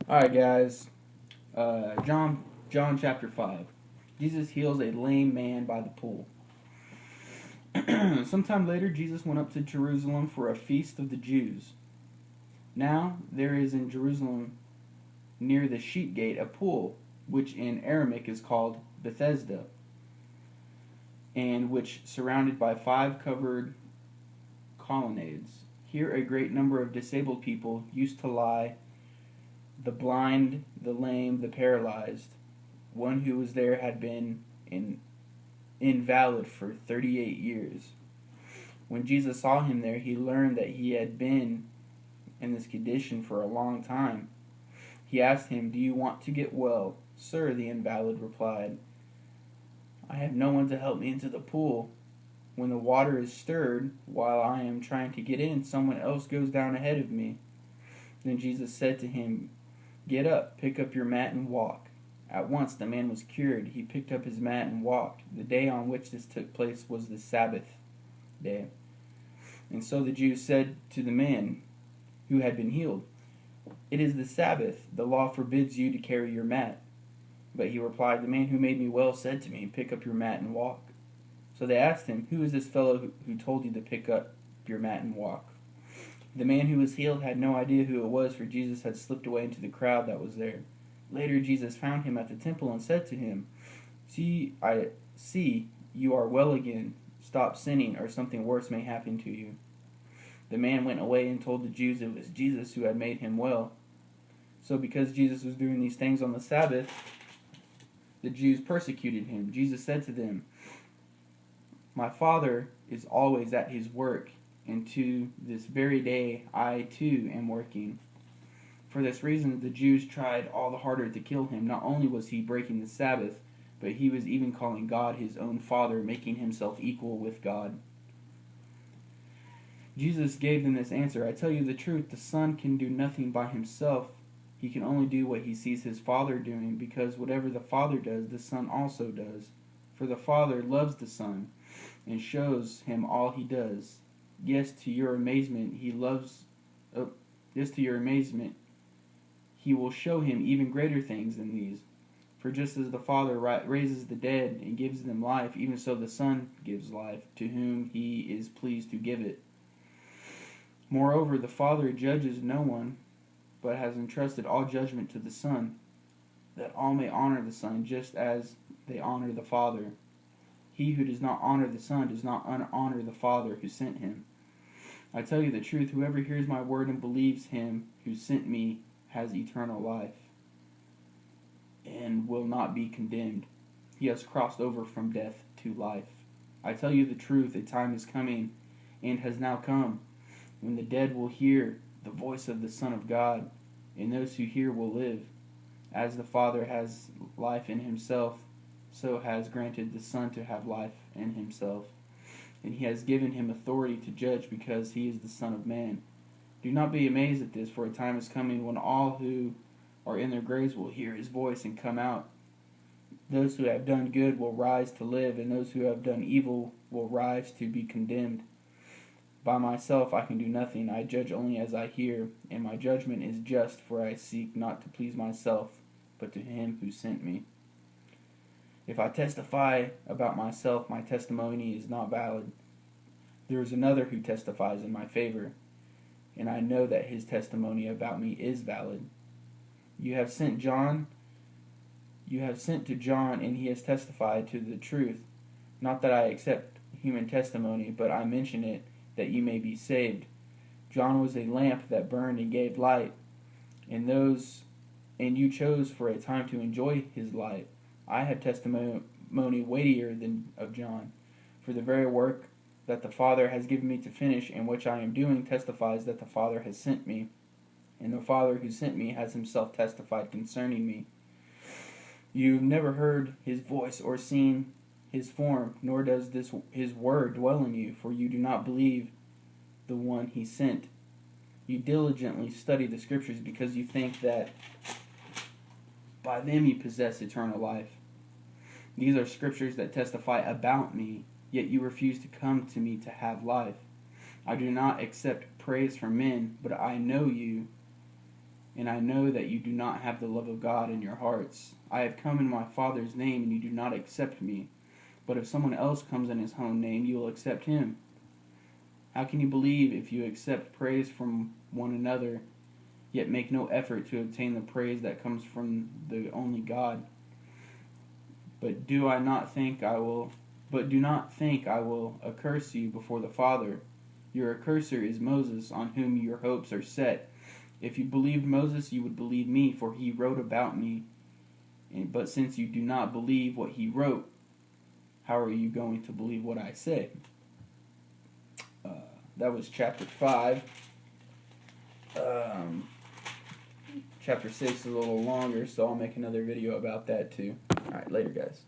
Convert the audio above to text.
All right, guys. John chapter 5. Jesus heals a lame man by the pool. Sometime later, Jesus went up to Jerusalem for a feast of the Jews. Now there is in Jerusalem near the sheep gate a pool, which in Aramaic is called Bethesda, and which surrounded by 5 covered colonnades. Here a great number of disabled people used to lie: the blind, the lame, the paralyzed. One who was there had been invalid for 38 years. When Jesus saw him there, he learned that he had been in this condition for a long time. He asked him, "Do you want to get well?" "Sir," the invalid replied, "I have no one to help me into the pool. When the water is stirred, while I am trying to get in, someone else goes down ahead of me." Then Jesus said to him, "Get up, pick up your mat and walk." At once the man was cured. He picked up his mat and walked. The day on which this took place was the Sabbath day. And so the Jews said to the man who had been healed, "It is the Sabbath. The law forbids you to carry your mat." But he replied, "The man who made me well said to me, 'Pick up your mat and walk.'" So they asked him, "Who is this fellow who told you to pick up your mat and walk?" The man who was healed had no idea who it was, for Jesus had slipped away into the crowd that was there. Later Jesus found him at the temple and said to him, I see you are well again. Stop sinning, or something worse may happen to you." The man went away and told the Jews it was Jesus who had made him well. So because Jesus was doing these things on the Sabbath, the Jews persecuted him. Jesus said to them, "My Father is always at his work, and to this very day I too am working." For this reason the Jews tried all the harder to kill him. Not only was he breaking the Sabbath, but he was even calling God his own Father, making himself equal with God. Jesus gave them this answer: "I tell you the truth, the Son can do nothing by himself. He can only do what he sees his Father doing, because whatever the Father does, the Son also does. For the Father loves the Son and shows him all he does. Yes, to your amazement, he will show him even greater things than these. For just as the Father raises the dead and gives them life, even so the Son gives life to whom he is pleased to give it. Moreover, the Father judges no one, but has entrusted all judgment to the Son, that all may honor the Son just as they honor the Father. He who does not honor the Son does not honor the Father who sent him. I tell you the truth, whoever hears my word and believes him who sent me has eternal life, and will not be condemned. He has crossed over from death to life. I tell you the truth, a time is coming, and has now come, when the dead will hear the voice of the Son of God, and those who hear will live. As the Father has life in himself, so has granted the Son to have life in himself. And he has given him authority to judge, because he is the Son of Man. Do not be amazed at this, for a time is coming when all who are in their graves will hear his voice and come out. Those who have done good will rise to live, and those who have done evil will rise to be condemned. By myself I can do nothing. I judge only as I hear, and my judgment is just, for I seek not to please myself, but to him who sent me. If I testify about myself, my testimony is not valid. There is another who testifies in my favor, and I know that his testimony about me is valid. You have sent to John, and he has testified to the truth. Not that I accept human testimony, but I mention it, that you may be saved. John was a lamp that burned and gave light, and you chose for a time to enjoy his light. I have testimony weightier than of John, for the very work that the Father has given me to finish, and which I am doing, testifies that the Father has sent me, and the Father who sent me has himself testified concerning me. You've never heard his voice or seen his form, nor does his word dwell in you, for you do not believe the one he sent. You diligently study the Scriptures, because you think that by them you possess eternal life. These are Scriptures that testify about me, yet you refuse to come to me to have life. I do not accept praise from men, but I know you, and I know that you do not have the love of God in your hearts. I have come in my Father's name, and you do not accept me. But if someone else comes in his own name, you will accept him. How can you believe if you accept praise from one another, yet make no effort to obtain the praise that comes from the only God? But do not think I will accuse you before the Father. Your accuser is Moses, on whom your hopes are set. If you believed Moses, you would believe me, for he wrote about me. But since you do not believe what he wrote, how are you going to believe what I say? That was chapter 5. Chapter 6 is a little longer, so I'll make another video about that too. Alright, later guys.